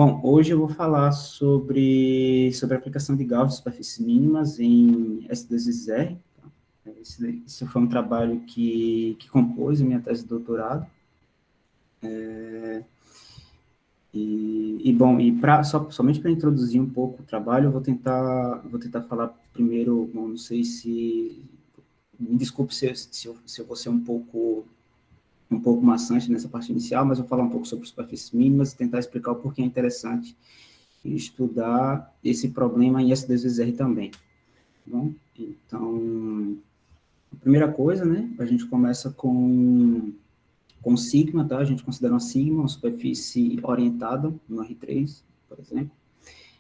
Bom, hoje eu vou falar sobre a aplicação de Gauss de superfícies mínimas em S2R. Esse foi um trabalho que compôs a minha tese de doutorado. Somente para introduzir um pouco o trabalho, eu vou tentar falar primeiro, bom, não sei se... Me desculpe se eu vou ser um pouco maçante nessa parte inicial, mas eu vou falar um pouco sobre superfícies mínimas e tentar explicar o porquê é interessante estudar esse problema em S2R também. Bom, então, a primeira coisa, né, a gente começa com sigma, tá? A gente considera uma sigma, uma superfície orientada no R3, por exemplo,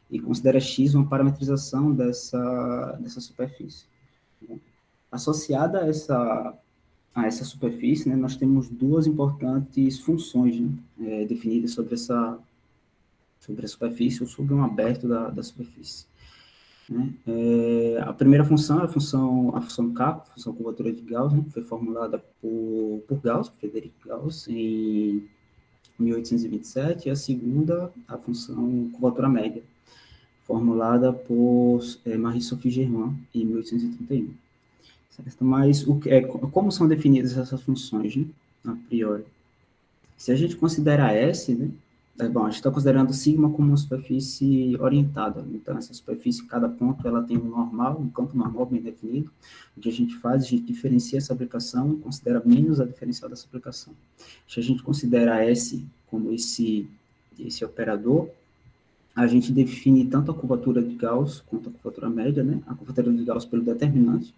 e considera x uma parametrização dessa superfície. Bom, associada a essa superfície, né, nós temos duas importantes funções, né, definidas sobre a superfície ou sobre um aberto da superfície. Né? A primeira função é a função K, a função curvatura de Gauss, né? Foi formulada por Gauss, Frederic Gauss, em 1827, e a segunda, a função curvatura média, formulada por Marie-Sophie Germain, em 1831. Certo? Mas como são definidas essas funções, né? A priori? Se a gente considera S, né? Bom, a gente está considerando sigma como uma superfície orientada. Então, essa superfície, cada ponto, ela tem um campo normal bem definido. O que a gente faz, a gente diferencia essa aplicação e considera menos a diferencial dessa aplicação. Se a gente considera S como esse operador, a gente define tanto a curvatura de Gauss quanto a curvatura média, né? A curvatura de Gauss pelo determinante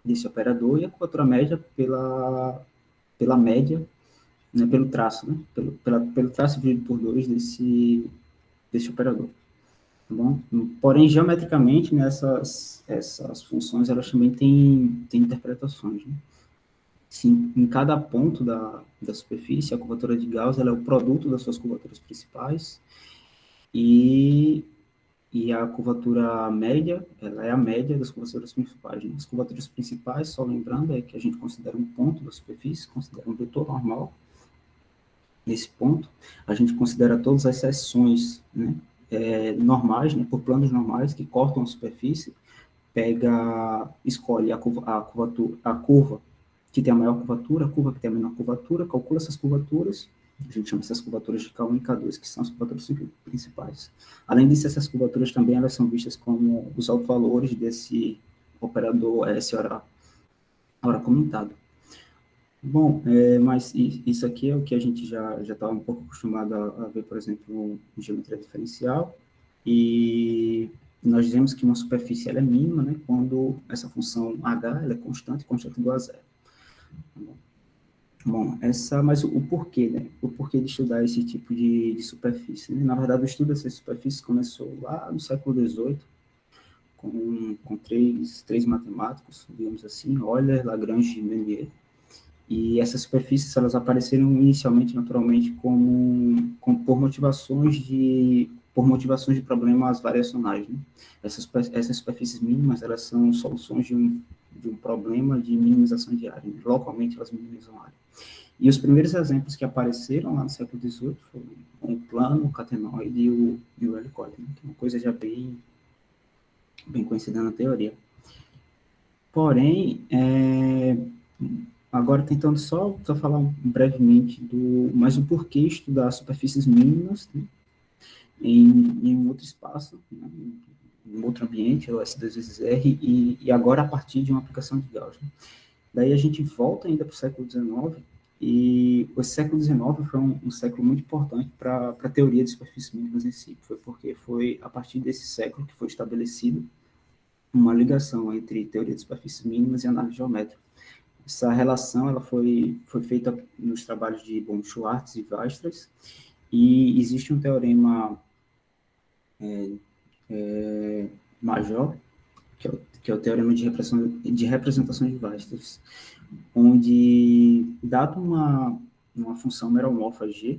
desse operador e a curvatura média pela média, né, pelo traço, né, pelo traço dividido por 2 desse operador. Tá bom? Porém, geometricamente, né, essas funções, elas também têm interpretações. Né? Sim, em cada ponto da superfície, a curvatura de Gauss ela é o produto das suas curvaturas principais e a curvatura média, ela é a média das curvaturas principais. Né? As curvaturas principais, só lembrando, é que a gente considera um ponto da superfície, considera um vetor normal. Nesse ponto, a gente considera todas as seções, né, normais, né, por planos normais, que cortam a superfície, escolhe a curva que tem a maior curvatura, a curva que tem a menor curvatura, calcula essas curvaturas, a gente chama essas curvaturas de K1 e K2, que são as curvaturas principais. Além disso, essas curvaturas também elas são vistas como os autovalores desse operador S hora comentado. Bom, mas isso aqui é o que a gente já está um pouco acostumado a ver, por exemplo, em geometria diferencial, e nós dizemos que uma superfície ela é mínima, né, quando essa função h ela é constante igual a zero. Bom, mas o porquê, né? O porquê de estudar esse tipo de superfície, né? Na verdade, o estudo dessas superfícies começou lá no século XVIII, com três matemáticos, digamos assim, Euler, Lagrange e Meunier. E essas superfícies, elas apareceram inicialmente, naturalmente, por motivações de problemas variacionais. Né? Essas superfícies mínimas, elas são soluções de um problema de minimização de área. Né? Localmente, elas minimizam a área. E os primeiros exemplos que apareceram lá no século XVIII foram o plano, o catenoide e o helicoide, né? Que é uma coisa já bem conhecida na teoria. Porém, agora tentando só falar brevemente mais o porquê estudar superfícies mínimas, né, em um outro espaço, né, em um outro ambiente, o S2R, e agora a partir de uma aplicação de Gauss. Né. Daí a gente volta ainda para o século XIX, e o século XIX foi um século muito importante para a teoria de superfícies mínimas em si, porque foi a partir desse século que foi estabelecido uma ligação entre teoria de superfícies mínimas e análise geométrica. Essa relação ela foi feita nos trabalhos de Schwarz e Weierstrass, e existe um teorema major, que é o teorema de representação de Weierstrass, onde, dado uma função meromorfa G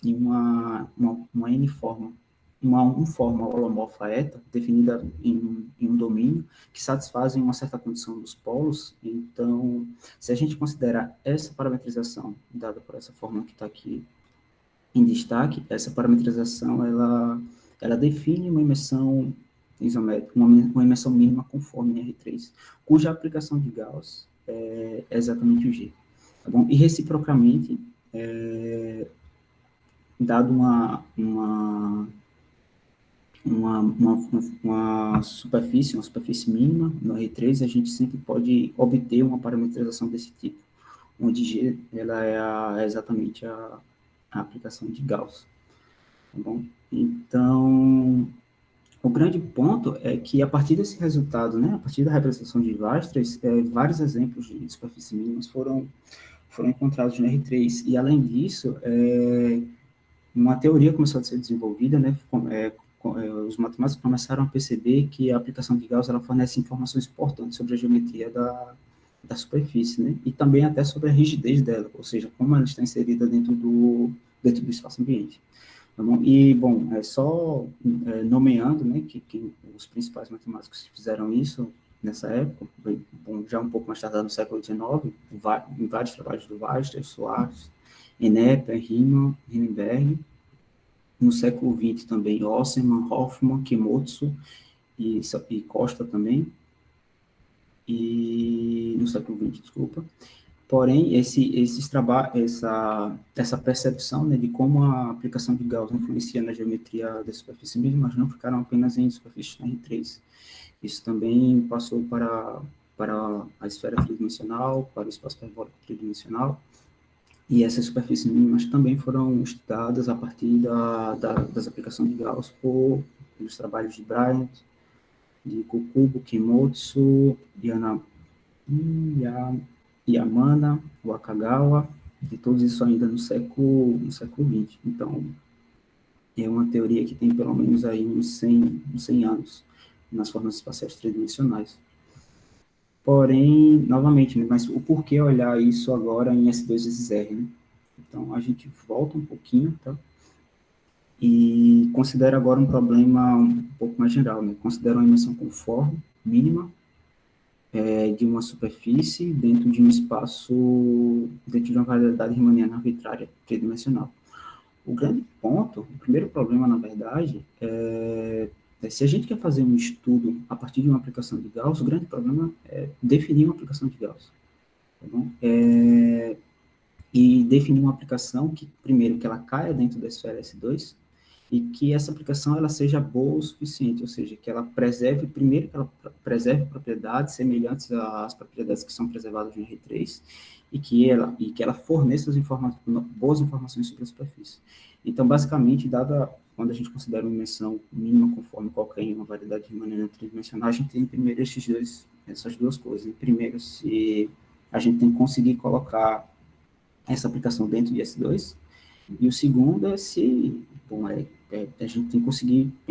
e uma n-forma, uma um-forma holomorfa eta, definida em um domínio, que satisfazem uma certa condição dos polos. Então, se a gente considerar essa parametrização dada por essa fórmula que está aqui em destaque, essa parametrização, ela define uma imersão isométrica, uma imersão mínima conforme R3, cuja aplicação de Gauss é exatamente o G. Tá bom? E reciprocamente, dado uma superfície mínima no R3, a gente sempre pode obter uma parametrização desse tipo, onde G ela é exatamente a aplicação de Gauss. Tá bom? Então, o grande ponto é que, a partir desse resultado, né, a partir da representação de Weierstrass, vários exemplos de superfícies mínimas foram encontrados no R3, e, além disso, uma teoria começou a ser desenvolvida, né, os matemáticos começaram a perceber que a aplicação de Gauss ela fornece informações importantes sobre a geometria da superfície, né, e também até sobre a rigidez dela, ou seja, como ela está inserida dentro do espaço ambiente. Tá bom? E, bom, só nomeando, né, que os principais matemáticos que fizeram isso nessa época, bom, já um pouco mais tarde, no século XIX, em vários trabalhos do Weierstrass, Soares, Eneper, Riemann, Heisenberg, no século XX também, Osserman, Hoffmann, Kimotsu e Costa também, e no século XX, desculpa. Porém, essa percepção, né, de como a aplicação de Gauss influencia na geometria da superfície mesmo, mas não ficaram apenas em superfície R3. Isso também passou para a esfera tridimensional, para o espaço hiperbólico tridimensional, e essas superfícies mínimas também foram estudadas a partir das aplicações de Gauss pelos trabalhos de Bryant, de Kukubo, Kimotsu, Yamana, Wakagawa, e todos isso ainda no século XX. Então, é uma teoria que tem pelo menos aí uns 100 anos nas formas espaciais tridimensionais. Porém, novamente, né, mas o porquê olhar isso agora em S2 vezes R, né? Então, a gente volta um pouquinho, tá? E considera agora um problema um pouco mais geral, né? Considera uma dimensão conforme, mínima, de uma superfície dentro de um espaço, dentro de uma variedade riemanniana arbitrária tridimensional. O grande ponto, o primeiro problema, na verdade, se a gente quer fazer um estudo a partir de uma aplicação de Gauss, o grande problema é definir uma aplicação de Gauss. Tá bom? E definir uma aplicação que, primeiro, que ela caia dentro da esfera S2, e que essa aplicação ela seja boa o suficiente, ou seja, que ela preserve, primeiro, que ela preserve propriedades semelhantes às propriedades que são preservadas no R3, e que ela forneça boas informações sobre a superfície. Então, basicamente, quando a gente considera uma dimensão mínima conforme qualquer uma variedade de maneira tridimensional, a gente tem primeiro essas duas coisas. Primeiro, se a gente tem que conseguir colocar essa aplicação dentro de S2, e o segundo é se, bom, a gente tem que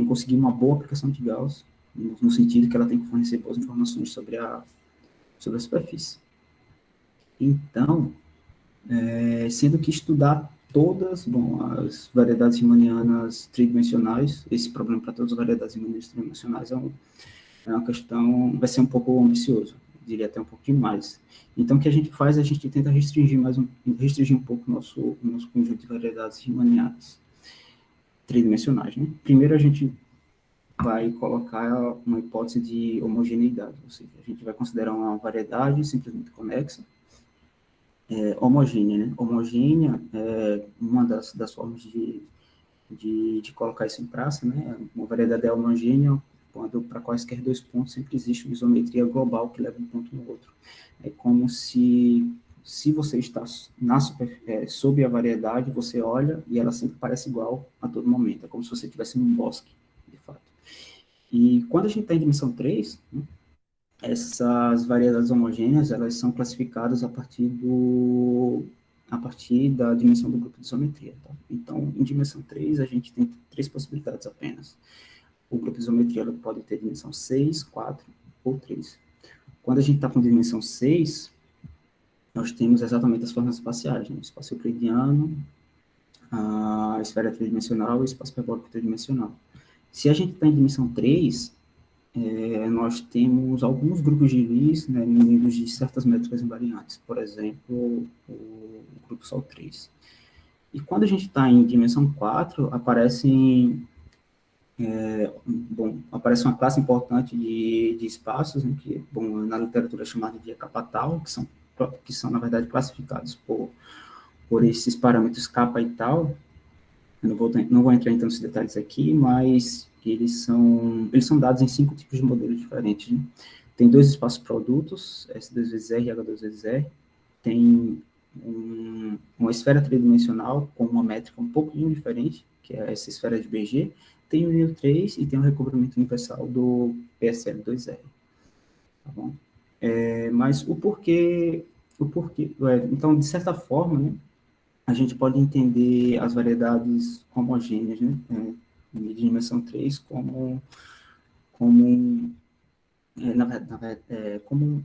conseguir uma boa aplicação de Gauss, no sentido que ela tem que fornecer boas informações sobre a superfície. Então, sendo que estudar todas, bom, as variedades riemannianas tridimensionais, esse problema para todas as variedades riemannianas tridimensionais é uma questão, vai ser um pouco ambicioso, diria até um pouquinho mais. Então, o que a gente faz, a gente tenta restringir um pouco o nosso conjunto de variedades riemannianas tridimensionais, né? Primeiro, a gente vai colocar uma hipótese de homogeneidade, ou seja, a gente vai considerar uma variedade simplesmente conexa, homogênea, né? Homogênea é uma das formas de colocar isso em praça, né? Uma variedade é homogênea quando para quaisquer dois pontos sempre existe uma isometria global que leva um ponto no outro. É como se você está sob a variedade, você olha e ela sempre parece igual a todo momento. É como se você estivesse num bosque, de fato. E quando a gente está em dimensão 3, né, essas variedades homogêneas, elas são classificadas a partir da dimensão do grupo de isometria. Tá? Então, em dimensão 3, a gente tem 3 possibilidades apenas. O grupo de isometria pode ter dimensão 6, 4 ou 3. Quando a gente está com dimensão 6, nós temos exatamente as formas espaciais, né? O espaço euclidiano, a esfera tridimensional e o espaço hiperbólico tridimensional. Se a gente está em dimensão 3, nós temos alguns grupos de Lie, né, munidos de certas métricas invariantes, por exemplo, o grupo Sol 3. E quando a gente está em dimensão 4, aparece uma classe importante de espaços, né, que, bom, na literatura é chamada de Kappa-Tau, que são, na verdade, classificados por esses parâmetros kappa e tau. Eu não vou entrar em tantos detalhes aqui, mas eles são dados em 5 tipos de modelos diferentes, né? Tem 2 espaços produtos, S2 vezes R e H2 vezes R. Tem uma esfera tridimensional com uma métrica um pouquinho diferente, que é essa esfera de BG. Tem o nível 3 e tem o recobrimento universal do PSL2R. Tá bom? Mas então, de certa forma, né, a gente pode entender as variedades homogêneas, né, de dimensão 3 como como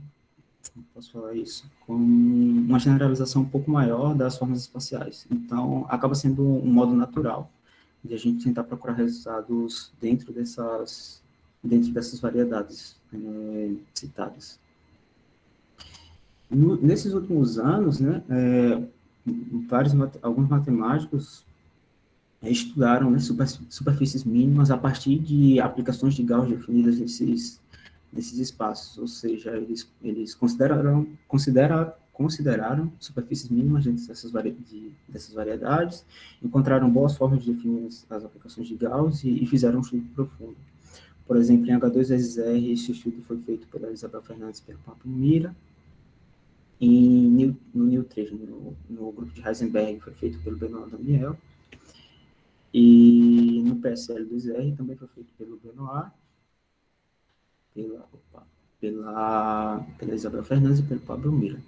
posso falar isso, com uma generalização um pouco maior das formas espaciais. Então, acaba sendo um modo natural de a gente tentar procurar resultados dentro dessas variedades citadas. Nesses últimos anos, né, alguns matemáticos estudaram, né, superfícies mínimas a partir de aplicações de Gauss definidas nesses espaços, ou seja, eles consideraram superfícies mínimas dentro dessas variedades, encontraram boas formas de definir as aplicações de Gauss e fizeram um estudo profundo. Por exemplo, em H2 vezes R, esse estudo foi feito pela Isabel Fernandes e pelo Pablo Mira, e no NIL3, no grupo de Heisenberg, foi feito pelo Benoit Daniel, e no PSL2R também foi feito pelo Benoit, pela Isabel Fernandes e pelo Pablo Mira.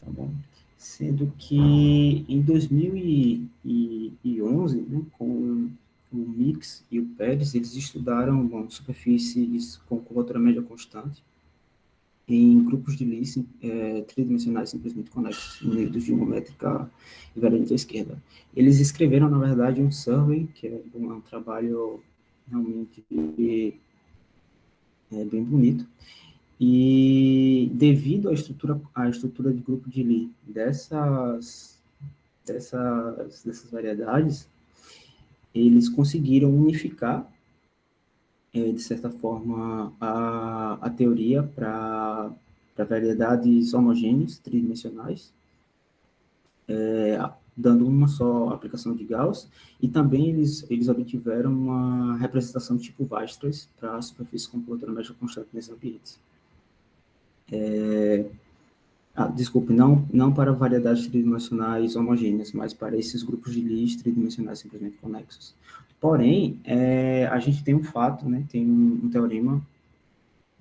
Tá bom? Sendo que em 2011, né, com o Mix e o Pérez, eles estudaram superfícies com curvatura média constante em grupos de Lie tridimensionais simplesmente conexos, unidos de uma métrica invariante à esquerda. Eles escreveram, na verdade, um survey, que é um trabalho realmente bem bonito, e devido à estrutura de grupo de Lie dessas variedades, eles conseguiram unificar, de certa forma, a teoria para variedades homogêneas, tridimensionais, dando uma só aplicação de Gauss, e também eles obtiveram uma representação tipo Weierstrass para a superfície com curvatura média constante nesses ambientes. Desculpe, não para variedades tridimensionais homogêneas, mas para esses grupos de Lie tridimensionais simplesmente conexos. Porém, a gente tem um fato, né, tem um teorema,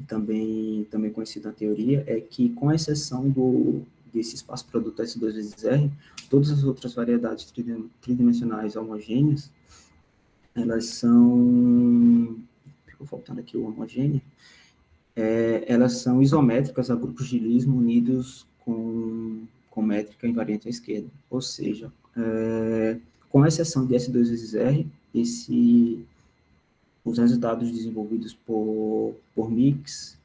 também conhecido na teoria, é que, com exceção desse espaço produto S2 vezes R, todas as outras variedades tridimensionais homogêneas, elas são... Ficou faltando aqui o homogêneo. Elas são isométricas a grupos de Lie unidos com métrica invariante à esquerda. Ou seja, com exceção de S2 vezes R, os resultados desenvolvidos por Mix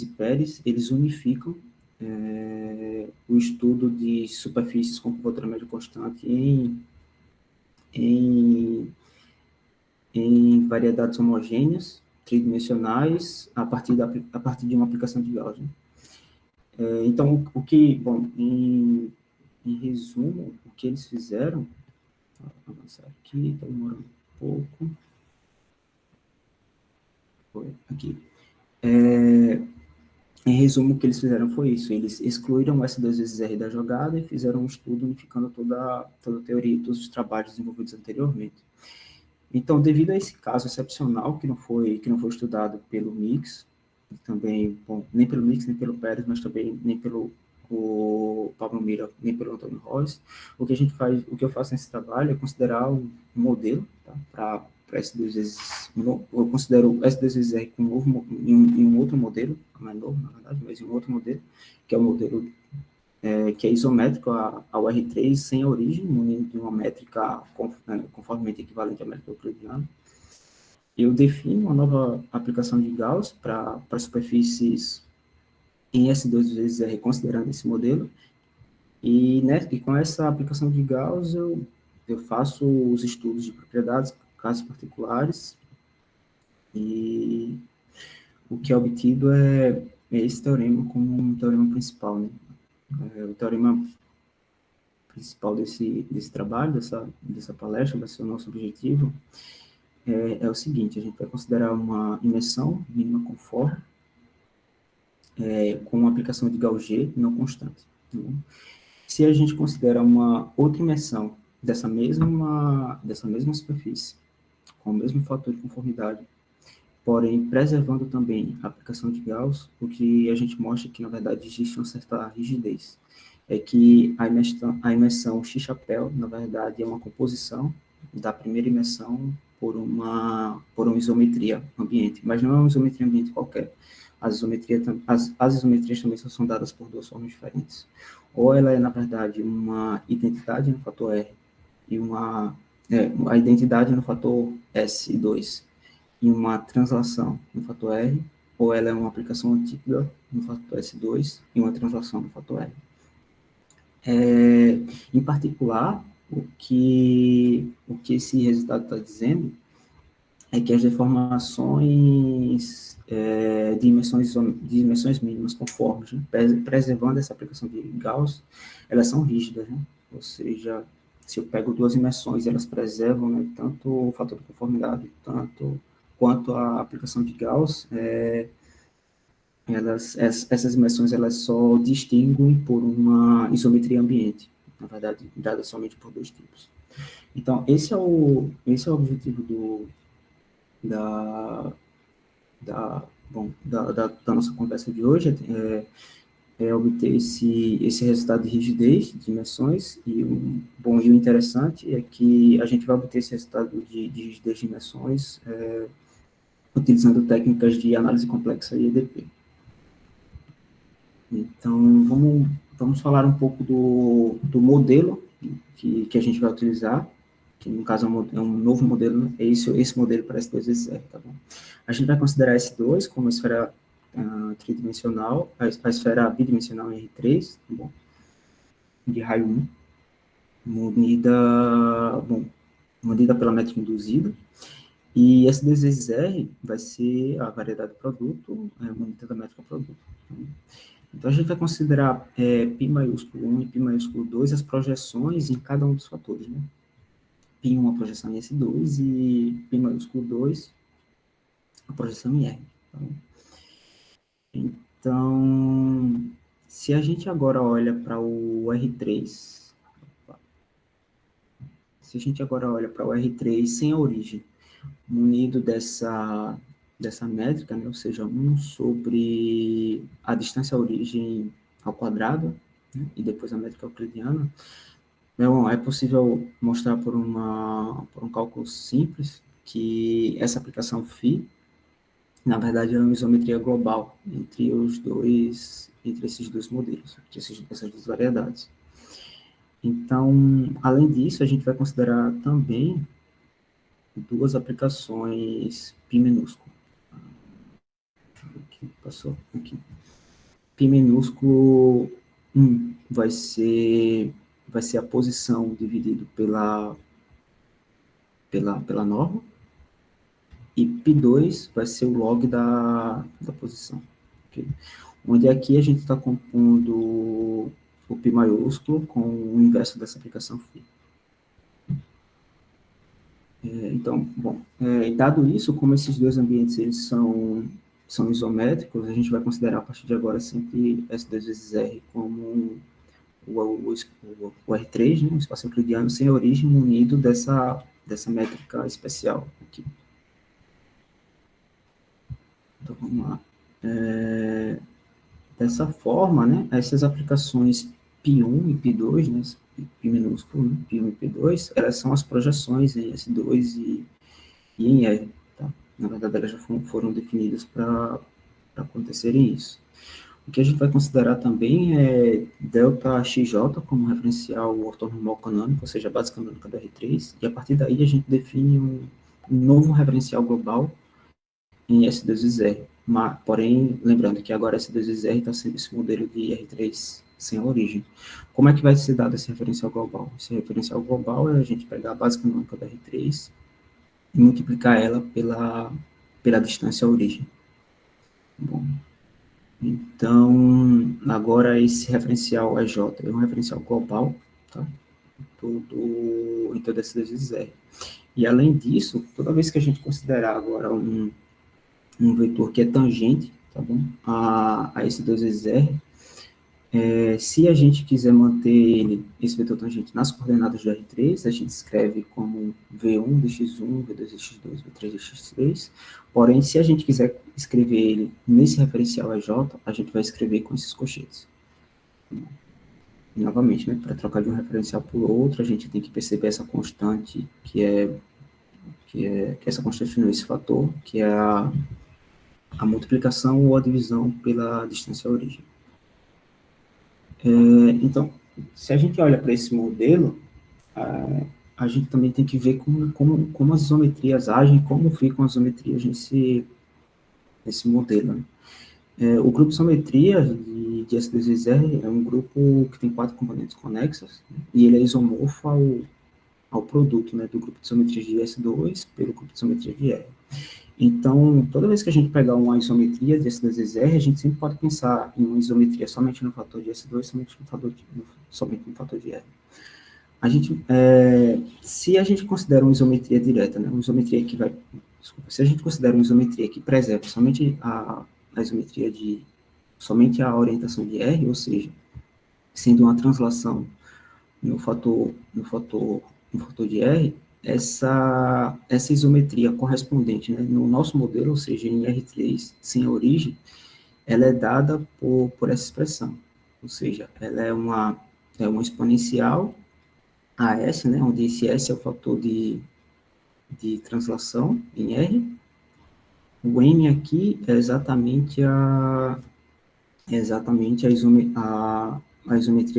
e Pérez, eles unificam o estudo de superfícies com curvatura média constante em variedades homogêneas, tridimensionais, a partir de uma aplicação de Gauss. Então, em resumo, o que eles fizeram... Vou avançar aqui, está demorando um pouco. Aqui. Em resumo, o que eles fizeram foi isso: eles excluíram o S2 vezes R da jogada e fizeram um estudo unificando toda a teoria e todos os trabalhos desenvolvidos anteriormente. Então, devido a esse caso excepcional, que não foi estudado pelo Mix, também, nem pelo Mix, nem pelo Pérez, mas também nem pelo Pablo Mira, nem pelo Antônio Rossi, o que eu faço nesse trabalho é considerar um modelo, tá, para S2 vezes... Eu considero o S2 vezes R em um outro modelo, não é novo, na verdade, mas em um outro modelo, que é o modelo que é isométrico ao R3 sem a origem, munido de uma métrica conformemente equivalente à métrica euclidiana. Eu defino uma nova aplicação de Gauss para superfícies em S2 vezes R, considerando esse modelo, E com essa aplicação de Gauss, eu faço os estudos de propriedades, casos particulares, e o que é obtido é esse teorema como um teorema principal, né? O teorema principal desse trabalho, dessa palestra, vai ser o nosso objetivo, é o seguinte: a gente vai considerar uma imersão mínima conforme, com uma aplicação de Gaussian não constante. Tá bom? Se a gente considera uma outra imersão dessa mesma superfície, com o mesmo fator de conformidade, porém preservando também a aplicação de Gauss, o que a gente mostra que, na verdade, existe uma certa rigidez. É que a imersão X-chapéu, na verdade, é uma composição da primeira imersão por uma isometria ambiente, mas não é uma isometria ambiente qualquer. As isometrias também são dadas por duas formas diferentes. Ou ela é, na verdade, uma identidade no fator R e a identidade no fator S2 e uma translação no fator R, ou ela é uma aplicação antípoda no fator S2 e uma translação no fator R. Em particular, o que esse resultado está dizendo é que as deformações de dimensões mínimas conformes, né, preservando essa aplicação de Gauss, elas são rígidas, né? Ou seja, se eu pego duas dimensões, elas preservam, né, tanto o fator de conformidade, quanto a aplicação de Gauss, essas dimensões elas só distinguem por uma isometria ambiente, na verdade, dada somente por dois tipos. Então, esse é o objetivo da, da nossa conversa de hoje, é obter esse resultado de rigidez de dimensões, e o interessante é que a gente vai obter esse resultado de rigidez de dimensões utilizando técnicas de análise complexa e EDP. Então, vamos falar um pouco do modelo que a gente vai utilizar, que no caso é um novo modelo, né? Esse modelo para S2 tá bom? A gente vai considerar S2 como esfera tridimensional, a esfera bidimensional em R3, tá bom? De raio 1, munida pela métrica induzida, e S2 vezes R vai ser a variedade do produto, munida da métrica produto. Tá bom? Então, a gente vai considerar π maiúsculo 1 e π maiúsculo 2 as projeções em cada um dos fatores, né? π1 a projeção em S2 e π maiúsculo 2 a projeção em R. Tá? Então, se a gente agora olha para o R3, sem a origem, munido dessa métrica, né, ou seja, 1 sobre a distância à origem ao quadrado, né, e depois a métrica euclidiana, é possível mostrar por um cálculo simples que essa aplicação φ, na verdade, é uma isometria global entre esses dois modelos, entre essas duas variedades. Então, além disso, a gente vai considerar também duas aplicações π minúsculo. Passou aqui. Π minúsculo 1 vai ser a posição dividido pela norma, e π2 vai ser o log da posição. Okay? Onde aqui a gente está compondo o π maiúsculo com o inverso dessa aplicação φ. Então, dado isso, como esses dois ambientes eles são isométricos, a gente vai considerar a partir de agora sempre S2 vezes R como o R3, né, o espaço euclidiano sem origem, munido dessa métrica especial aqui. Então, vamos lá. Dessa forma, né, essas aplicações π1 e π2, né, π minúsculo, né, π1 e π2, elas são as projeções em S2 e em R. Tá? Na verdade, elas já foram definidas para acontecerem isso. O que a gente vai considerar também é ΔXJ como referencial ortonormal canônico, ou seja, a base canônica do R3, e a partir daí a gente define um novo referencial global em S2 vezes R. Porém, lembrando que agora S2 vezes R está sendo esse modelo de R3 sem a origem. Como é que vai ser dado esse referencial global? Esse referencial global é a gente pegar a base canônica da R3 e multiplicar ela pela distância à origem. Bom, então, agora esse referencial EJ é um referencial global, tá? Em todo esse vezes R. E além disso, toda vez que a gente considerar agora um vetor que é tangente, tá bom? A esse 2 vezes R, se a gente quiser manter esse vetor tangente nas coordenadas do R3, a gente escreve como V1 de x1, V2 de x2, V3 de x3. Porém, se a gente quiser escrever ele nesse referencial EJ, a gente vai escrever com esses cochetes. E, novamente, né, para trocar de um referencial por outro, a gente tem que perceber essa constante, que essa constante não é esse fator, que é a multiplicação ou a divisão pela distância à origem. Então, se a gente olha para esse modelo, a gente também tem que ver como as isometrias agem, como ficam as isometrias nesse modelo. Né? O grupo isometria de S2R é um grupo que tem 4 componentes conexos, né? E ele é isomorfo ao produto, né, do grupo de isometria de S2 pelo grupo de isometria de R. Então, toda vez que a gente pegar uma isometria de S2R, a gente sempre pode pensar em uma isometria somente no fator de S2, somente no fator de R. Se a gente considera uma isometria direta, né, uma isometria que vai... Desculpa, se a gente considera uma isometria que preserva somente a isometria somente a orientação de R, ou seja, sendo uma translação no fator de R, essa isometria correspondente, né, no nosso modelo, ou seja, em R3 sem origem, ela é dada por essa expressão, ou seja, ela é uma exponencial a S, né, onde esse S é o fator de translação em R. O M aqui é exatamente a isometria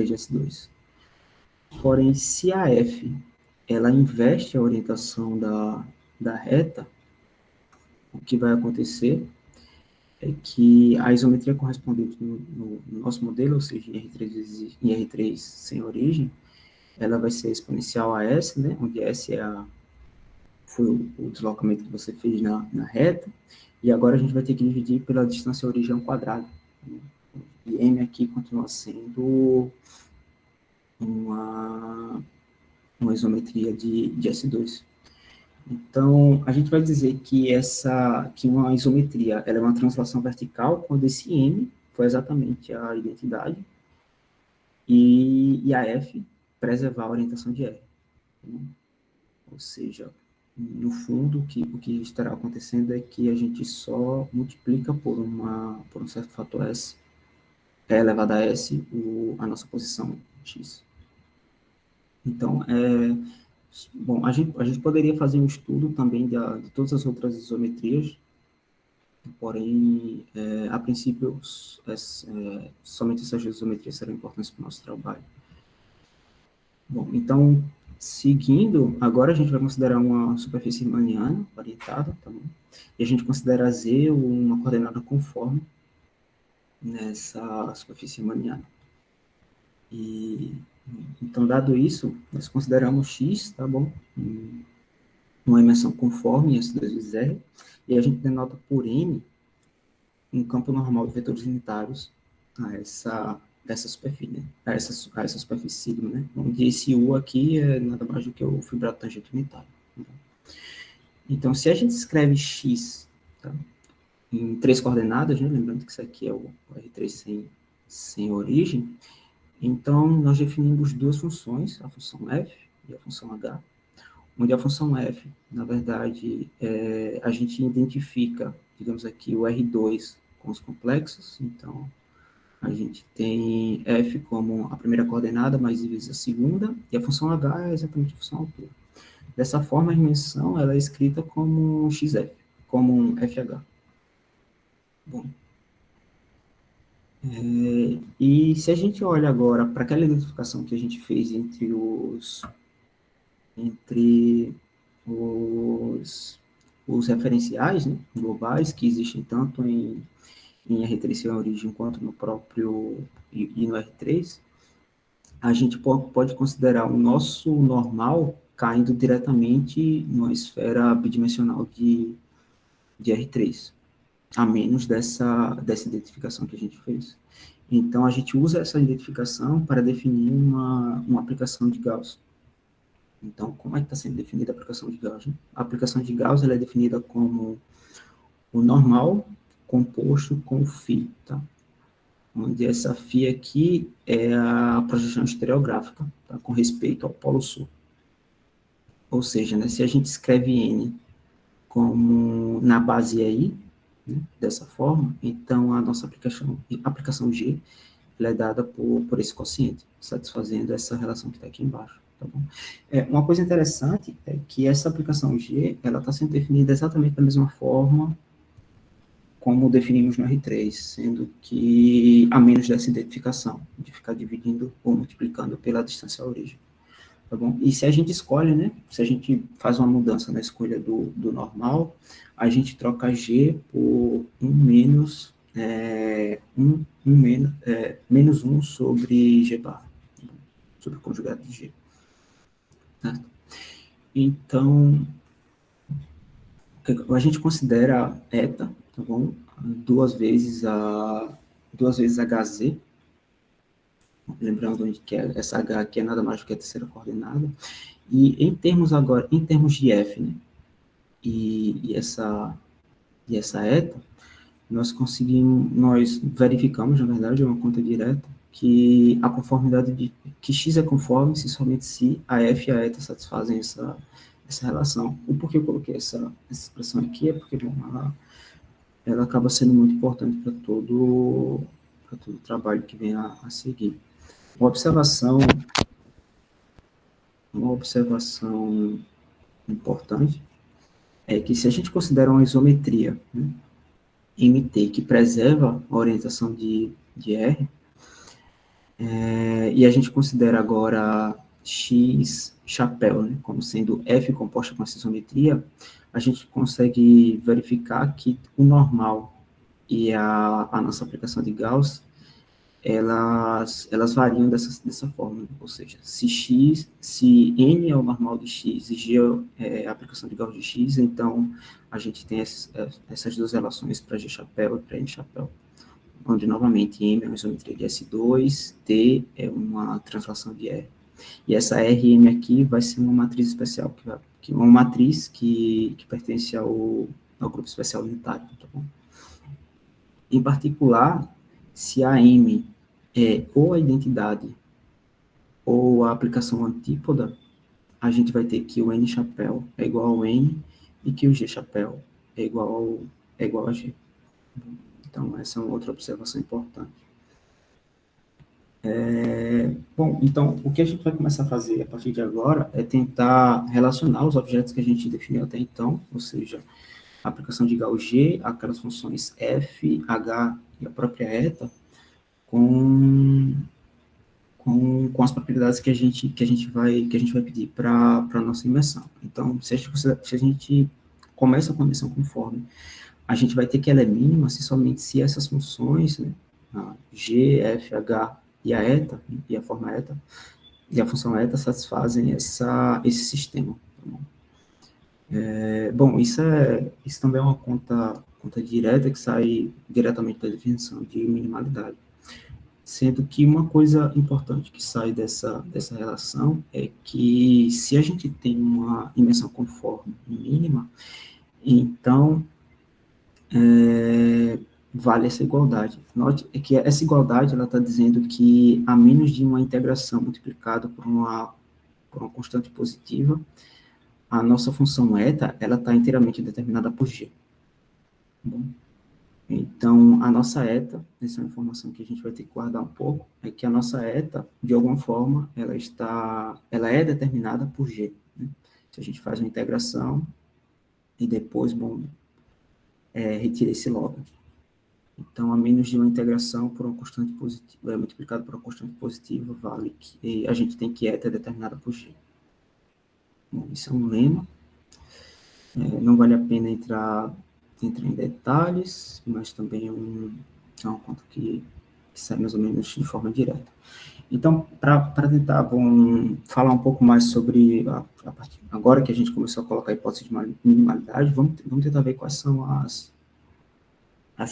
de S2. Porém, se a F ela inverte a orientação da reta, o que vai acontecer é que a isometria correspondente no nosso modelo, ou seja, em R3 sem origem, ela vai ser exponencial a S, né, onde S foi o deslocamento que você fez na reta, e agora a gente vai ter que dividir pela distância origem ao quadrado. Né? E M aqui continua sendo uma isometria de S2. Então, a gente vai dizer que uma isometria ela é uma translação vertical quando esse M foi exatamente a identidade e a F preservar a orientação de R. Ou seja, no fundo, o que estará acontecendo é que a gente só multiplica por um certo fator S, elevado a S, a nossa posição X. Então, bom, a gente poderia fazer um estudo também de todas as outras isometrias, porém, a princípio, somente essas isometrias serão importantes para o nosso trabalho. Bom, então, seguindo, agora a gente vai considerar uma superfície riemanniana orientada, tá bom? E a gente considera Z uma coordenada conforme nessa superfície riemanniana. Então, dado isso, nós consideramos X, tá bom? Uma imensão conforme S2 vezes R, e a gente denota por N um campo normal de vetores unitários a essa superfície, né? a essa superfície sigma, né? Onde esse U aqui é nada mais do que o fibrato tangente unitário. Então, se a gente escreve X, tá? Em 3 coordenadas, né? Lembrando que isso aqui é o R3 sem origem, então nós definimos duas funções, a função f e a função h, onde a função f, na verdade, a gente identifica, digamos aqui, o R2 com os complexos, então a gente tem f como a primeira coordenada mais i vezes a segunda, e a função h é exatamente a função altura. Dessa forma, a dimensão ela é escrita como xf, como um fh. Bom, e se a gente olha agora para aquela identificação que a gente fez entre os referenciais, né, globais, que existem tanto em em R3 sem origem quanto no próprio e no R3, a gente pode considerar o nosso normal caindo diretamente numa esfera bidimensional de R3, a menos dessa identificação que a gente fez. Então, a gente usa essa identificação para definir uma aplicação de Gauss. Então, como é que está sendo definida a aplicação de Gauss? Né? A aplicação de Gauss ela é definida como o normal composto com φ, tá? Onde essa φ aqui é a projeção estereográfica, tá? Com respeito ao Polo Sul. Ou seja, né, se a gente escreve N como na base I, né, dessa forma, então a nossa aplicação G ela é dada por esse quociente, satisfazendo essa relação que está aqui embaixo. Tá bom? Uma coisa interessante é que essa aplicação G ela está sendo definida exatamente da mesma forma como definimos no R3, sendo que a menos dessa identificação, de ficar dividindo ou multiplicando pela distância à origem. Tá bom? E se a gente escolhe, né, se a gente faz uma mudança na escolha do normal, a gente troca G por 1 menos, menos 1 sobre G bar, sobre o conjugado de G. Tá? Então, a gente considera eta, tá bom? Duas vezes HZ, lembrando que essa H aqui é nada mais do que a terceira coordenada, e em termos de F, né, e essa eta, nós verificamos, na verdade, é uma conta direta, que a conformidade que X é conforme se somente se a F e a eta satisfazem essa relação. O porquê eu coloquei essa expressão aqui é porque, bom, ela acaba sendo muito importante para todo o trabalho que vem a seguir. Uma observação importante é que se a gente considera uma isometria, né, MT, que preserva a orientação de R, e a gente considera agora X chapéu, né, como sendo F composta com essa isometria, a gente consegue verificar que o normal e a nossa aplicação de Gauss, elas variam dessa forma, ou seja, se N é o normal de X e G é a aplicação de Gauss de X, então a gente tem essas duas relações para G chapéu e para N chapéu, onde novamente M é uma isometria de S2, T é uma translação de R. E essa RM aqui vai ser uma matriz especial, uma matriz que pertence ao grupo especial unitário, tá bom? Em particular, se a M é ou a identidade ou a aplicação antípoda, a gente vai ter que o N chapéu é igual ao N e que o G chapéu é igual a G. Então, essa é uma outra observação importante. Bom, então, o que a gente vai começar a fazer a partir de agora é tentar relacionar os objetos que a gente definiu até então, ou seja, a aplicação de Gauss-G, aquelas funções f, h e a própria eta, com as propriedades que a gente vai pedir para a nossa imersão. Então, se a gente começa com a imersão conforme, a gente vai ter que ela é mínima se essas funções, né, a g, f, h e a eta, e a forma eta, e a função eta satisfazem esse sistema. Tá bom? Bom, isso também é uma conta direta que sai diretamente da definição de minimalidade. Sendo que uma coisa importante que sai dessa relação é que se a gente tem uma imensão conforme mínima, então vale essa igualdade. Note que essa igualdade ela está dizendo que a menos de uma integração multiplicada por uma constante positiva, a nossa função eta ela está inteiramente determinada por G. Bom, então, a nossa eta, essa é uma informação que a gente vai ter que guardar um pouco, é que a nossa eta, de alguma forma, ela é determinada por G. Né? Se a gente faz uma integração e depois, retira esse log. Então, a menos de uma integração por uma constante positiva, multiplicado por uma constante positiva, vale que a gente tem que eta é determinada por G. Bom, isso é um lema. Não vale a pena entrar em detalhes, mas também é uma conta que sai mais ou menos de forma direta. Então, para tentar falar um pouco mais sobre, agora que a gente começou a colocar a hipótese de minimalidade, vamos tentar ver quais são as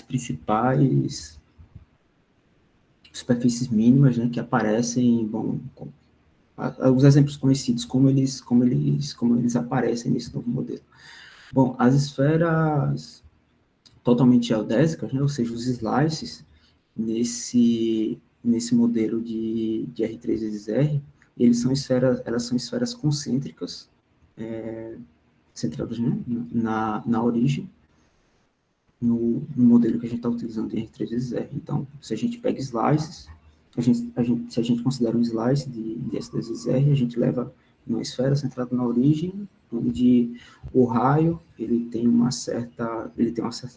principais superfícies mínimas, né, que aparecem, os exemplos conhecidos, como eles aparecem nesse novo modelo. Bom, as esferas totalmente geodésicas, né, ou seja, os slices, nesse modelo de R3 vezes R, elas são esferas concêntricas, centradas, né, na origem, no modelo que a gente está utilizando em R3 vezes R. Então, se a gente pega slices, se a gente considera um slice de S2 vezes R, a gente leva uma esfera centrada na origem, onde o raio ele tem uma certa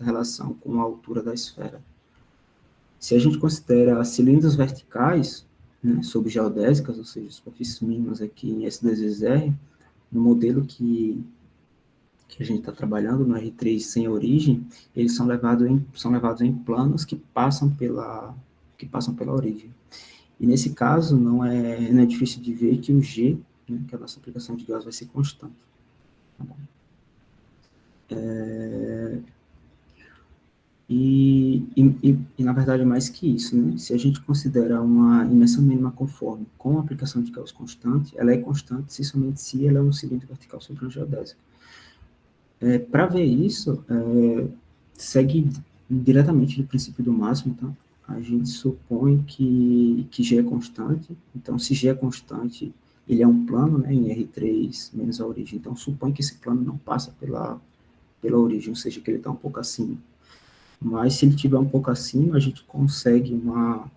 relação com a altura da esfera. Se a gente considera cilindros verticais, né, subgeodésicas, ou seja, superfícies mínimas aqui em S2 vezes R, no modelo que a gente está trabalhando, no R3 sem origem, eles são levados em planos que passam pela origem. E nesse caso, não é difícil de ver que o G, né, que é a nossa aplicação de Gauss, vai ser constante. Tá bom? Na verdade, é mais que isso, né? Se a gente considera uma imensão mínima conforme com a aplicação de Gauss constante, ela é constante somente se ela é um cilindro vertical sobre um geodésico. Para ver isso, segue diretamente do princípio do máximo, tá? A gente supõe que G é constante, então se G é constante, ele é um plano, né, em R3 menos a origem, então supõe que esse plano não passa pela origem, ou seja, que ele está um pouco acima. Mas se ele estiver um pouco acima, a gente consegue uma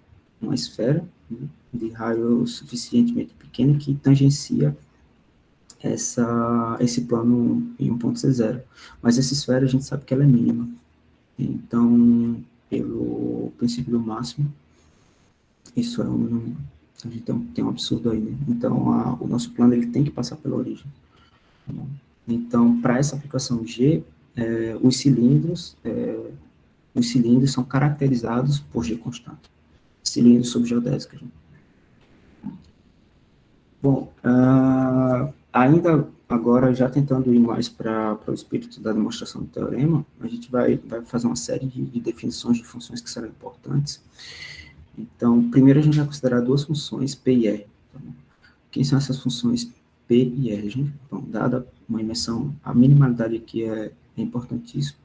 esfera, né, de raio suficientemente pequeno que tangencia esse plano em 1.C0. Mas essa esfera a gente sabe que ela é mínima. Então, pelo princípio do máximo, isso a gente tem um absurdo aí, né? Então, o nosso plano ele tem que passar pela origem. Tá bom? Então, para essa aplicação G, os cilindros são caracterizados por G constante. Cilindros subgeodésicos. Né? Bom, ainda agora, já tentando ir mais para o espírito da demonstração do teorema, a gente vai fazer uma série de definições de funções que serão importantes. Então, primeiro a gente vai considerar duas funções, P e R. Tá bom? Quem são essas funções P e R, gente? Bom, dada uma imensão, a minimalidade aqui é importantíssima.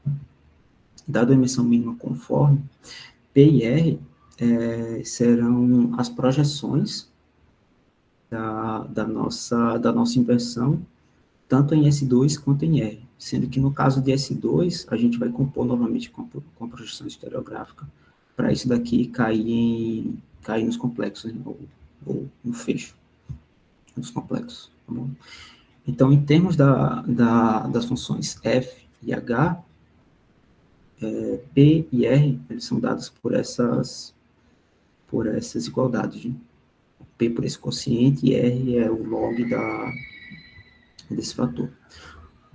Dada a imensão mínima conforme, P e R serão as projeções da nossa inversão, tanto em S2 quanto em R, sendo que no caso de S2, a gente vai compor novamente com a projeção estereográfica, para isso daqui cair nos complexos, né, ou no fecho dos complexos. Tá bom? Então, em termos das funções f e h, P e R, eles são dados por essas igualdades. Né? P por esse quociente e R é o log desse fator.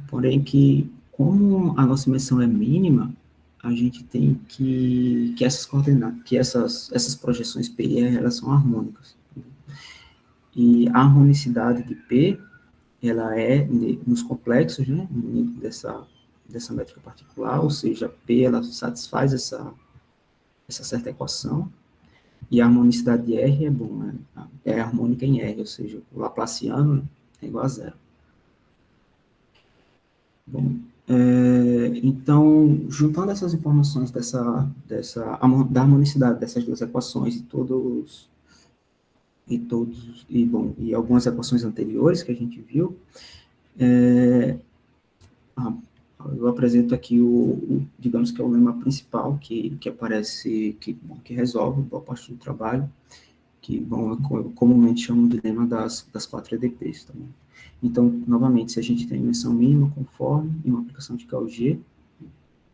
Porém que, como a nossa imensão é mínima, a gente tem que essas coordenadas, que essas projeções P e R, elas são harmônicas. E a harmonicidade de P, ela é nos complexos, né, dessa métrica particular, ou seja, P, ela satisfaz essa certa equação, e a harmonicidade de R é harmônica em R, ou seja, o laplaciano é igual a zero. Bom, então, juntando essas informações da harmonicidade dessas duas equações e algumas equações anteriores que a gente viu, eu apresento aqui digamos que é o lema principal que aparece, que resolve boa parte do trabalho, que comumente chamam de lema das 4 EDPs. Tá bom? Então, novamente, se a gente tem dimensão mínima conforme e uma aplicação de Gauss-G,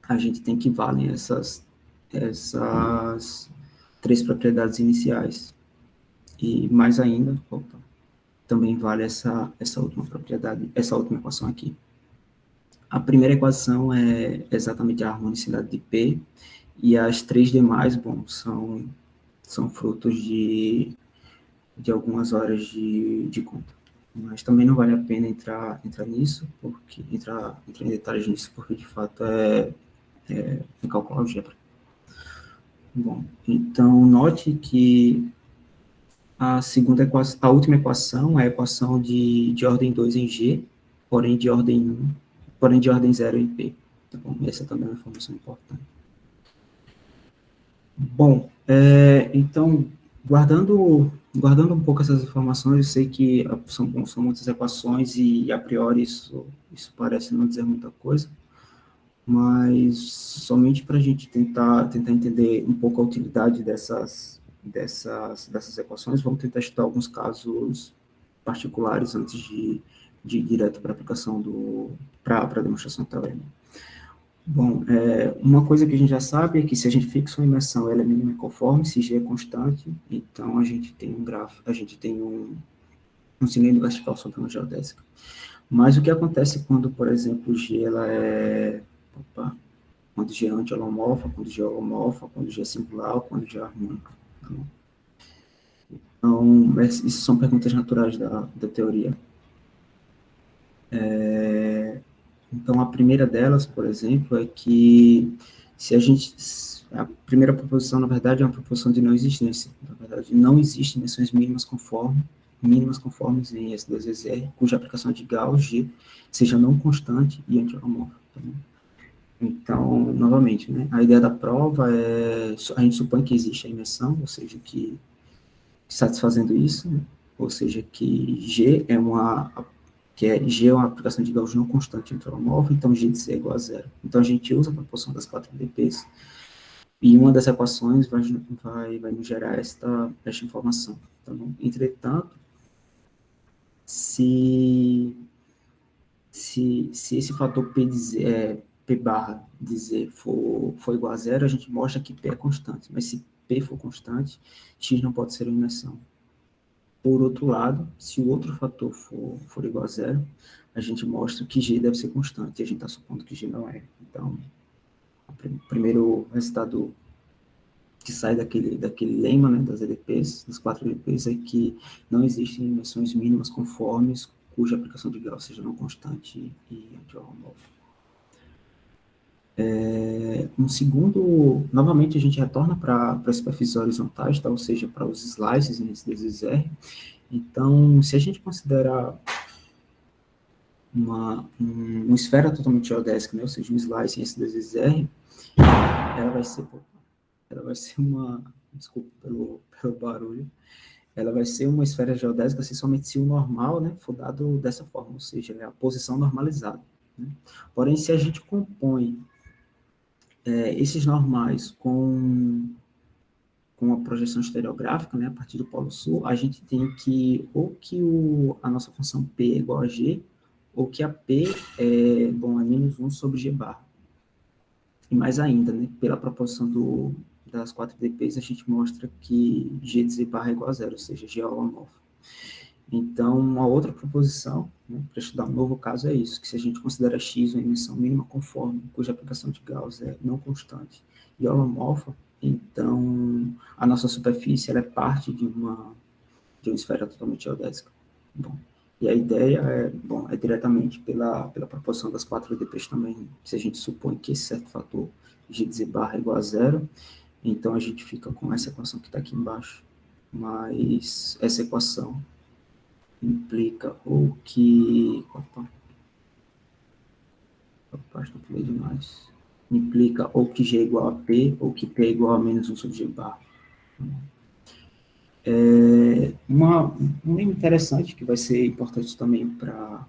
a gente tem que valem essas 3 propriedades iniciais. E mais ainda, também vale essa última propriedade, essa última equação aqui. A primeira equação é exatamente a harmonicidade de P, e as 3 demais, bom, são frutos de algumas horas de conta. Mas também não vale a pena entrar nisso, entrar em detalhes nisso, porque de fato é cálculo algébra. Bom, então note que a última equação é a equação de ordem 2 em G, porém de ordem 0 em P. Tá bom? Essa também é uma informação importante. Bom, então, guardando um pouco essas informações, eu sei que são muitas equações e, a priori, isso parece não dizer muita coisa, mas somente para a gente tentar entender um pouco a utilidade dessas equações, vamos tentar estudar alguns casos particulares antes de ir direto para a aplicação para a demonstração teorema. Bom, uma coisa que a gente já sabe é que se a gente fixa uma imersão, ela é mínima e conforme, se G é constante, então a gente tem um cilindro vertical sobre uma geodésica. Mas o que acontece quando, por exemplo, G ela quando G é anti-holomorfa, quando G é holomorfa, quando G é singular, quando G é harmônica. Então, isso são perguntas naturais da teoria. Então, a primeira delas, por exemplo, é que a primeira proposição, na verdade, é uma proposição de não existência. Na verdade, não existem dimensões mínimas conformes em S2R, cuja aplicação de Gauss, G, seja não constante e anti-holomorfa. Então, novamente, né, a ideia da prova a gente supõe que existe a imersão, ou seja, que satisfazendo isso, né, ou seja, que G é uma aplicação de Gauss não constante anti-holomorfa, então G de C é igual a zero. Então, a gente usa a proporção das 4 DPs, e uma das equações vai nos gerar esta informação. Tá bom? Entretanto, se esse fator P barra de Z for igual a zero, a gente mostra que P é constante. Mas se P for constante, X não pode ser uma imersão. Por outro lado, se o outro fator for igual a zero, a gente mostra que G deve ser constante. E a gente está supondo que G não é. Então, o primeiro resultado que sai daquele lema, né, das EDPs, das 4 EDPs, é que não existem dimensões mínimas conformes cuja aplicação de Gauss seja não constante e anti-holomorfa. Um segundo, novamente a gente retorna para as superfícies horizontais, tá? Ou seja, para os slices em S2R. Então, se a gente considerar uma esfera totalmente geodésica, né? Ou seja, um slice em S2R, ela vai ser desculpa pelo barulho, ela vai ser uma esfera geodésica somente se o normal, né, for dado dessa forma, ou seja, é a posição normalizada. Né? Porém, se a gente compõe esses normais com a projeção estereográfica, né, a partir do polo sul, a gente tem que, ou que a nossa função P é igual a G, ou que a P é menos 1 sobre G barra. E mais ainda, né, pela proposição das 4 DPs, a gente mostra que G de Z barra é igual a zero, ou seja, G é holomorfo. Então, uma outra proposição, né, para estudar um novo caso, é isso, que se a gente considera X uma emissão mínima conforme, cuja aplicação de Gauss é não constante e holomorfa, então a nossa superfície ela é parte de uma esfera totalmente geodésica. Bom, e a ideia é diretamente pela proporção das 4 EDPs também. Se a gente supõe que esse certo fator G de Z barra é igual a zero, então a gente fica com essa equação que está aqui embaixo. Mas essa equação implica ou que... não pulei demais. Implica ou que G é igual a P, ou que P é igual a menos 1 sobre G barra. Um lema interessante que vai ser importante também para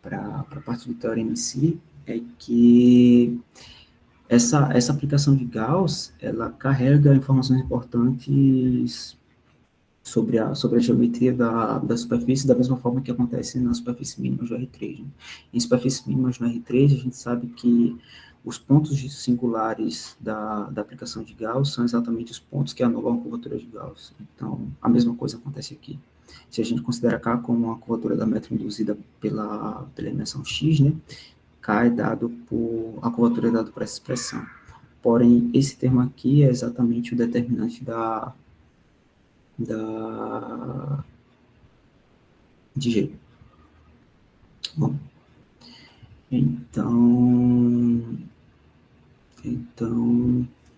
a parte do teorema em si é que essa aplicação de Gauss ela carrega informações importantes sobre a geometria da superfície, da mesma forma que acontece nas superfícies mínimas do R3. Né? Em superfícies mínimas no R3, a gente sabe que os pontos singulares da aplicação de Gauss são exatamente os pontos que anulam a curvatura de Gauss. Então, a mesma coisa acontece aqui. Se a gente considera K como uma curvatura da metro induzida pela imersão X, né, K a curvatura é dada por essa expressão. Porém, esse termo aqui é exatamente o determinante de G. Bom, então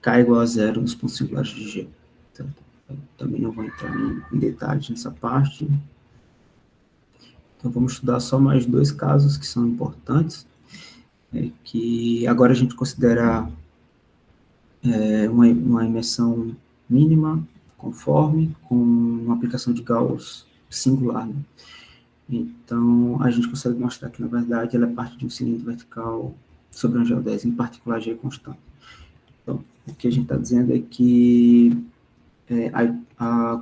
K igual a zero nos pontos singulares de G. Então, também não vou entrar em detalhes nessa parte. Então, vamos estudar só mais dois casos que são importantes, que agora a gente considera uma imersão mínima, conforme, com uma aplicação de Gauss singular, né? Então, a gente consegue mostrar que, na verdade, ela é parte de um cilindro vertical sobre uma geodésia, em particular G constante. Então, o que a gente está dizendo é que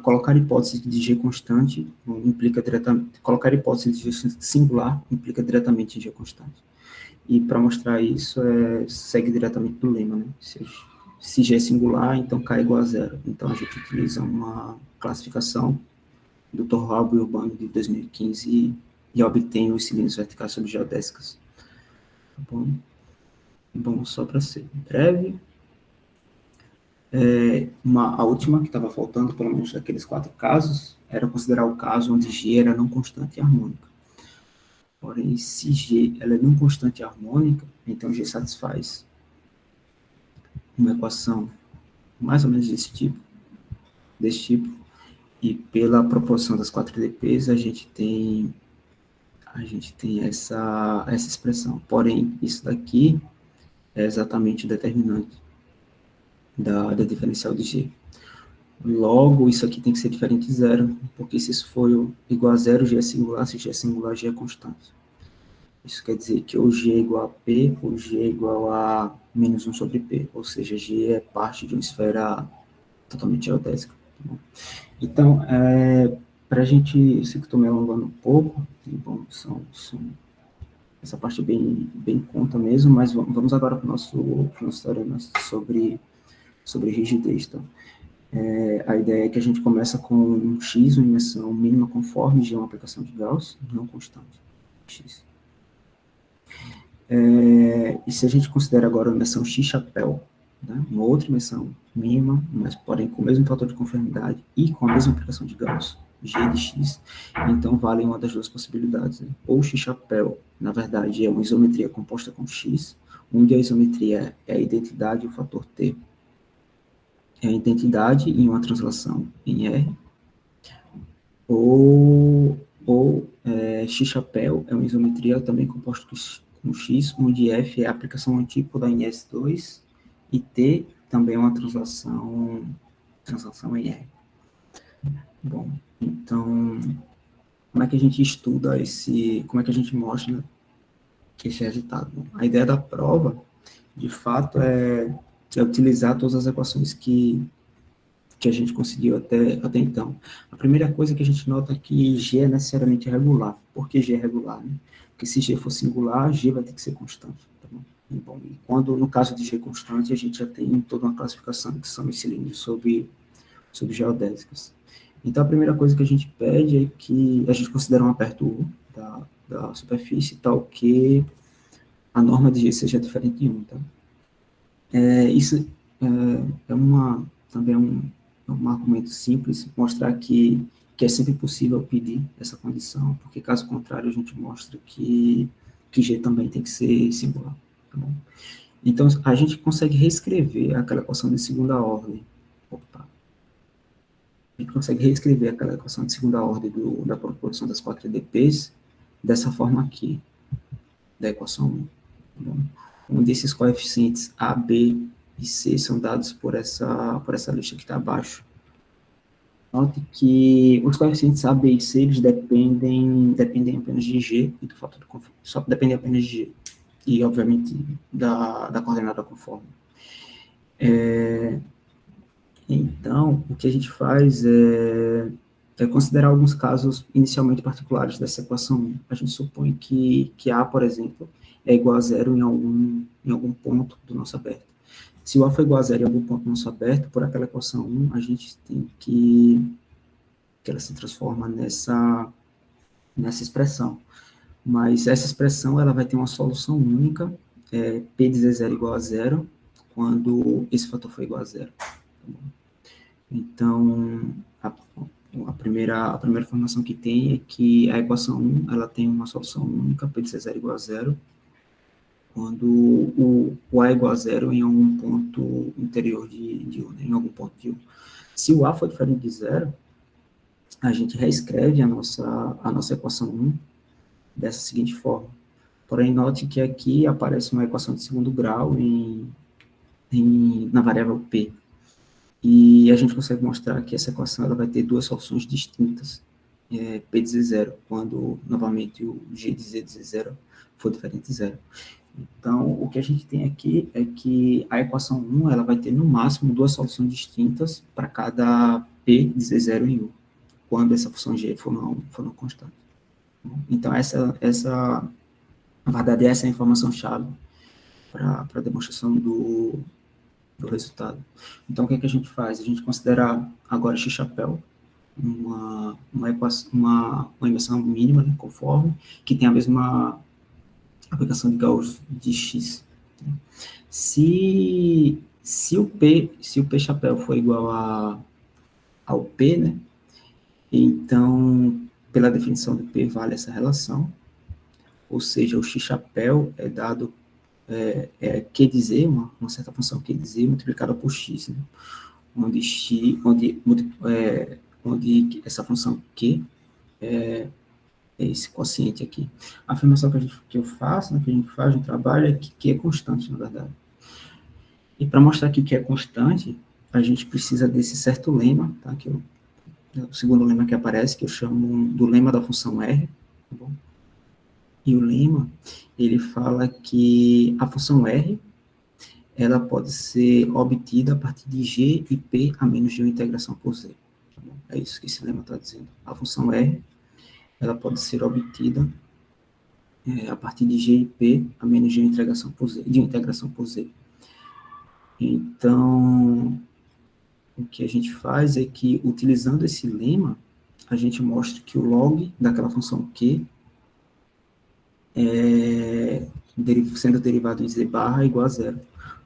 colocar hipótese de G constante implica diretamente, colocar hipótese de G singular implica diretamente em G constante. E para mostrar isso, segue diretamente do lema, né? Se G é singular, então K é igual a zero. Então a gente utiliza uma classificação do Torralbo e Urbano de 2015 e obtém os cilindros verticais sobre geodésicas. Tá bom? Bom, só para ser breve. A última que estava faltando, pelo menos daqueles 4 casos, era considerar o caso onde G era não constante e harmônica. Porém, se G ela é não constante e harmônica, então G satisfaz uma equação mais ou menos desse tipo, e pela proporção das 4 EDPs, a gente tem essa expressão. Porém, isso daqui é exatamente o determinante da diferencial de G. Logo, isso aqui tem que ser diferente de zero, porque se isso for igual a zero, G é singular, se G é singular, G é constante. Isso quer dizer que ou G é igual a P, ou G é igual a menos 1 sobre P, ou seja, G é parte de uma esfera totalmente geodésica. Tá bom? Então, para a gente, eu sei que estou me alongando um pouco, bom, essa parte é bem conta mesmo, mas vamos agora para o nosso teorema sobre rigidez. Então, a ideia é que a gente começa com um X, uma imersão mínima conforme G é uma aplicação de Gauss, não constante, X. E se a gente considera agora uma imersão X-chapéu, né, uma outra imersão mínima, mas porém com o mesmo fator de conformidade e com a mesma aplicação de Gauss, G de X, então vale uma das duas possibilidades. Né? Ou X-chapéu, na verdade, é uma isometria composta com X, onde a isometria é a identidade e o fator T é a identidade em uma translação em R, ou X-chapéu é uma isometria também composta com X, onde F é a aplicação antípoda em S2 e T também é uma translação em R. Bom, então, como é que a gente estuda como é que a gente mostra esse resultado? Bom, a ideia da prova, de fato, é utilizar todas as equações que a gente conseguiu até então. A primeira coisa que a gente nota é que G é necessariamente regular. Por que G é regular? Né? Porque se G for singular, G vai ter que ser constante. Tá bom? E quando, no caso de G constante, a gente já tem toda uma classificação que são os cilindros sobre geodésicas. Então, a primeira coisa que a gente pede é que a gente considere um aperto U da superfície, tal que a norma de G seja diferente de 1. Tá? Isso também é um argumento simples, mostrar que é sempre possível pedir essa condição, porque caso contrário a gente mostra que G também tem que ser singular. Tá bom? Então, a gente consegue reescrever aquela equação de segunda ordem. A gente consegue reescrever aquela equação de segunda ordem da proporção das 4 EDPs dessa forma aqui, da equação 1. Tá bom? Onde esses coeficientes A, B e C são dados por essa lista que está abaixo. Note que os coeficientes A, B e C, eles dependem apenas de G e do fator de conforme. Só dependem apenas de G. E, obviamente, da coordenada conforme. Então, o que a gente faz é considerar alguns casos inicialmente particulares dessa equação 1. A gente supõe que A, por exemplo, é igual a zero em algum ponto do nosso aberto. Se o A for igual a zero em algum ponto do nosso aberto, por aquela equação 1, a gente tem que ela se transforma nessa expressão. Mas essa expressão ela vai ter uma solução única, P de Z0 igual a zero, quando esse fator for igual a zero. Tá bom? Então, a primeira informação que tem é que a equação 1 ela tem uma solução única, P de C0 igual a zero, quando o A é igual a zero em algum ponto interior de U, né, em algum ponto de U. Se o A for diferente de zero, a gente reescreve a nossa equação 1 dessa seguinte forma. Porém, note que aqui aparece uma equação de segundo grau na variável P. E a gente consegue mostrar que essa equação ela vai ter duas soluções distintas, P de Z0, quando, novamente, o G de Z de Z0 for diferente de zero. Então, o que a gente tem aqui é que a equação 1 ela vai ter, no máximo, duas soluções distintas para cada P de Z0 em U, quando essa função G for não constante. Então, na verdade, essa é a informação-chave para a demonstração do resultado. Então, o que a gente faz? A gente considera agora x-chapéu uma inversão mínima, né, conforme, que tem a mesma aplicação de Gauss de x. Se o p-chapéu for igual ao p, né, então, pela definição do p, vale essa relação, ou seja, o x-chapéu é dado Q de z, uma certa função Q de z multiplicada por x, né? onde essa função Q é esse quociente aqui. A afirmação que eu faço, né, que a gente faz no trabalho, é que Q é constante, na verdade. E para mostrar que Q é constante, a gente precisa desse certo lema, tá? O segundo lema que aparece, que eu chamo do lema da função R, tá bom? E o lema, ele fala que a função R, ela pode ser obtida a partir de G e P a menos de uma integração por Z. Tá bom? É isso que esse lema está dizendo. A função R, ela pode ser obtida a partir de G e P a menos de uma integração por Z. Então, o que a gente faz é que, utilizando esse lema, a gente mostra que o log daquela função Q sendo derivado em z barra igual a zero.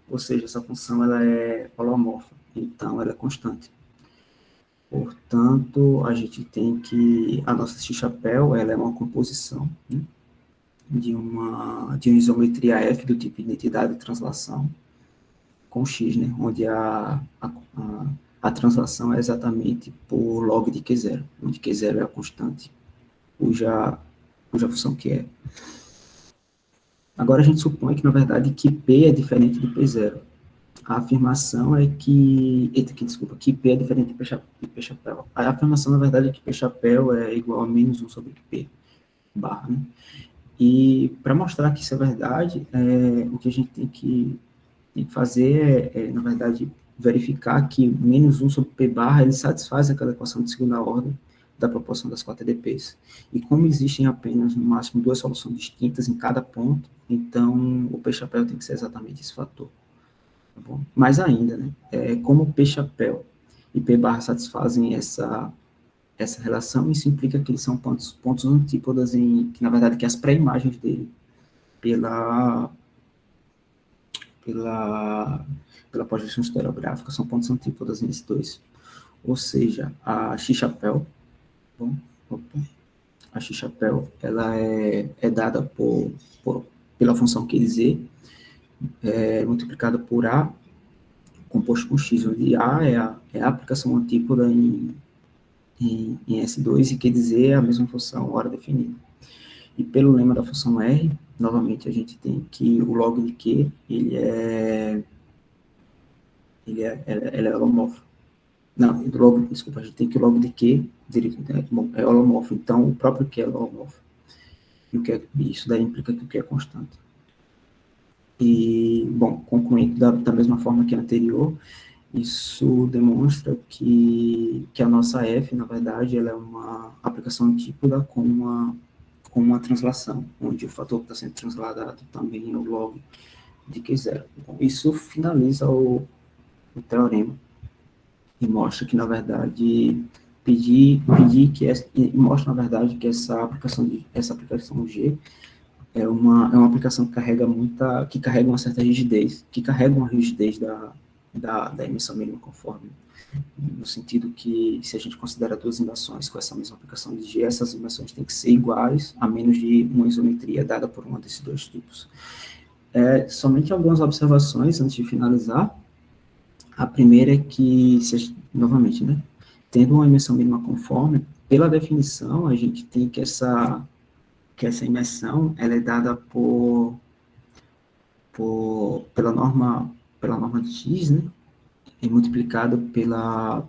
Ou seja, essa função ela é holomorfa, então ela é constante. Portanto, a gente tem que a nossa x-chapéu ela é uma composição, né, de uma isometria F do tipo identidade e translação com x, né, onde a translação é exatamente por log de Q0, onde Q0 é a constante, cuja função Q é. Agora a gente supõe que, na verdade, que P é diferente de P0. A afirmação é que P é diferente de P-chapéu. A afirmação, na verdade, é que P-chapéu é igual a menos 1 sobre P barra, né? E para mostrar que isso é verdade, o que a gente tem que fazer na verdade, verificar que menos 1 sobre P barra, ele satisfaz aquela equação de segunda ordem da proporção das 4 EDPs. E como existem apenas, no máximo, duas soluções distintas em cada ponto, então o P-chapéu tem que ser exatamente esse fator. Tá bom? Mais ainda, né, como P-chapéu e P barra satisfazem essa relação, isso implica que eles são pontos antípodas que, na verdade, que as pré-imagens dele pela projeção estereográfica são pontos antípodas nesses dois. Ou seja, a x-chapéu, a x-chapéu, ela é dada pela função Q de z, multiplicada por A, composto com x, onde A é a aplicação antípoda em S2 e Q de z é a mesma função hora definida. E pelo lema da função R, novamente, a gente tem que o log de Q, ele é holomorfo. Não, desculpa, a gente tem que o log de Q é holomorfo, então o próprio Q é holomorfo. E isso daí implica que o Q é constante. E, bom, concluindo da mesma forma que a anterior, isso demonstra que a nossa F, na verdade, ela é uma aplicação antípoda com uma translação, onde o fator que está sendo transladado também é o log de Q0. Então, isso finaliza o teorema e mostra que, na verdade, mostra, na verdade, que essa aplicação G é uma aplicação que carrega uma certa rigidez, que carrega uma rigidez da emissão mínima conforme, no sentido que, se a gente considera duas dimensões com essa mesma aplicação de G, essas dimensões têm que ser iguais, a menos de uma isometria dada por um desses dois tipos. Somente algumas observações antes de finalizar. A primeira é que, novamente, né, tendo uma emissão mínima conforme, pela definição, a gente tem que essa imersão ela é dada pela norma de x, né, e multiplicado pela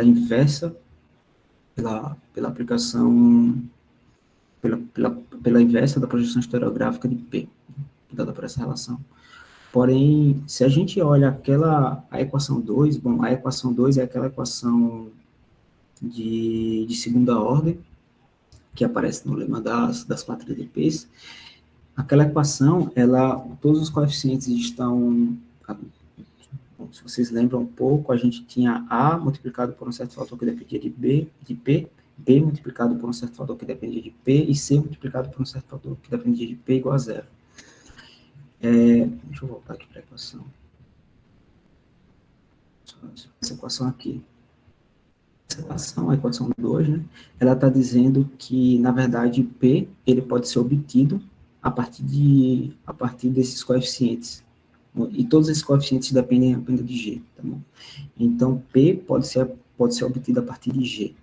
inversa, pela aplicação, pela inversa da projeção estereográfica de P, dada por essa relação. Porém, se a gente olha a equação 2, bom, a equação 2 é aquela equação de segunda ordem, que aparece no lema das 4 EDPs. Aquela equação, todos os coeficientes estão, se vocês lembram um pouco, a gente tinha A multiplicado por um certo fator que dependia de P, B multiplicado por um certo fator que dependia de P, e C multiplicado por um certo fator que dependia de P igual a zero. Deixa eu voltar aqui para a equação. Essa equação aqui. A equação 2, né, ela está dizendo que, na verdade, P ele pode ser obtido a partir desses coeficientes. E todos esses coeficientes dependem apenas de G. Tá bom? Então, P pode ser obtido a partir de G.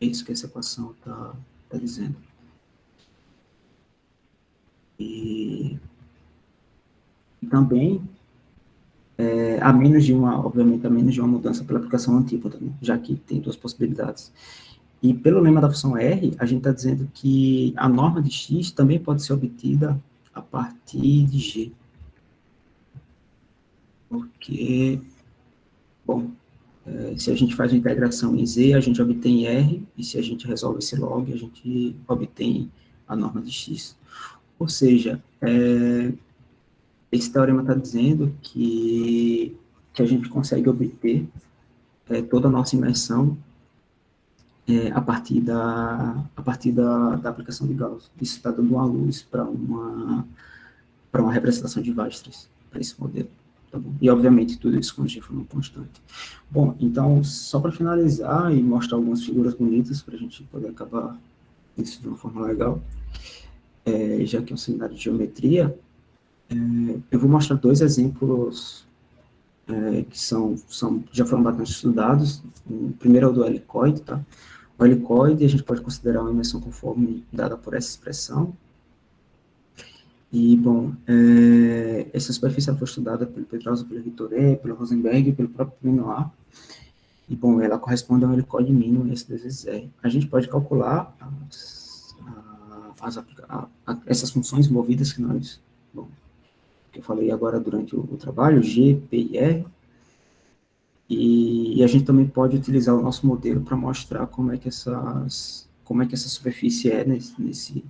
É isso que essa equação está dizendo. E também, obviamente, a menos de uma mudança pela aplicação antípoda, né, já que tem duas possibilidades. E pelo lema da função R, a gente está dizendo que a norma de x também pode ser obtida a partir de G. Porque, bom, se a gente faz a integração em Z, a gente obtém R, e se a gente resolve esse log, a gente obtém a norma de x. Ou seja, esse teorema está dizendo que a gente consegue obter toda a nossa imersão a partir da aplicação de Gauss. Isso está dando uma luz para uma representação de Weierstrass, para esse modelo. Tá bom? E, obviamente, tudo isso com G forma constante. Bom, então, só para finalizar e mostrar algumas figuras bonitas, para a gente poder acabar isso de uma forma legal, já que é um seminário de geometria, eu vou mostrar dois exemplos que já foram bastante estudados. O primeiro é o do helicoide, tá? O helicoide a gente pode considerar uma imersão conforme dada por essa expressão. E, bom, essa superfície foi estudada pelo Pedrosa, pelo Vitoré, pelo Rosenberg e pelo próprio Minoir. E, bom, ela corresponde a um helicoide mínimo S vezes R. A gente pode calcular essas funções envolvidas que eu falei agora durante o trabalho, G, P e R. E a gente também pode utilizar o nosso modelo para mostrar como é que essa superfície é nesse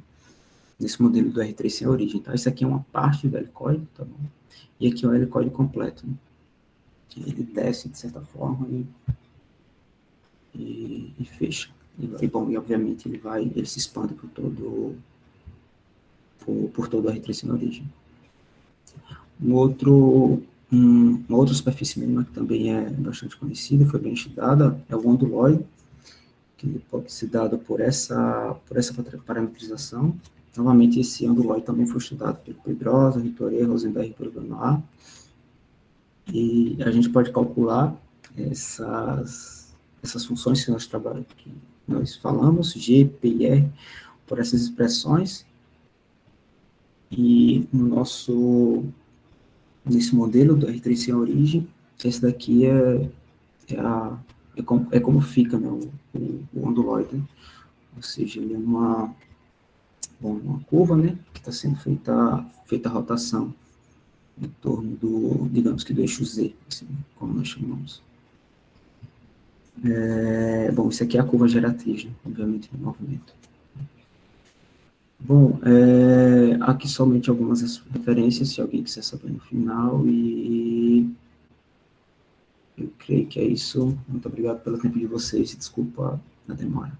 modelo do R3 sem origem. Então, isso aqui é uma parte do helicoide, tá bom? E aqui é o helicoide completo, né? Ele desce, de certa forma, e fecha. E, bom, e obviamente ele se expande por todo o R3 sem origem. Uma outra superfície mínima que também é bastante conhecida, foi bem estudada, é o onduloide, que ele pode ser dado por essa parametrização. Novamente, esse onduloide também foi estudado pelo Pedrosa, Vitoré, Rosenberg e pelo Benoit. E a gente pode calcular essas funções que nós falamos, G, P e R, por essas expressões. E nesse modelo do R3 sem origem, esse daqui é como fica, né, o onduloide, né? Ou seja, ele é uma curva, né, que está sendo feita a rotação em torno digamos que do eixo Z, assim, como nós chamamos. Bom, isso aqui é a curva geratriz, né, obviamente, do movimento. Bom, aqui somente algumas referências, se alguém quiser saber no final, e eu creio que é isso. Muito obrigado pelo tempo de vocês e desculpa a demora.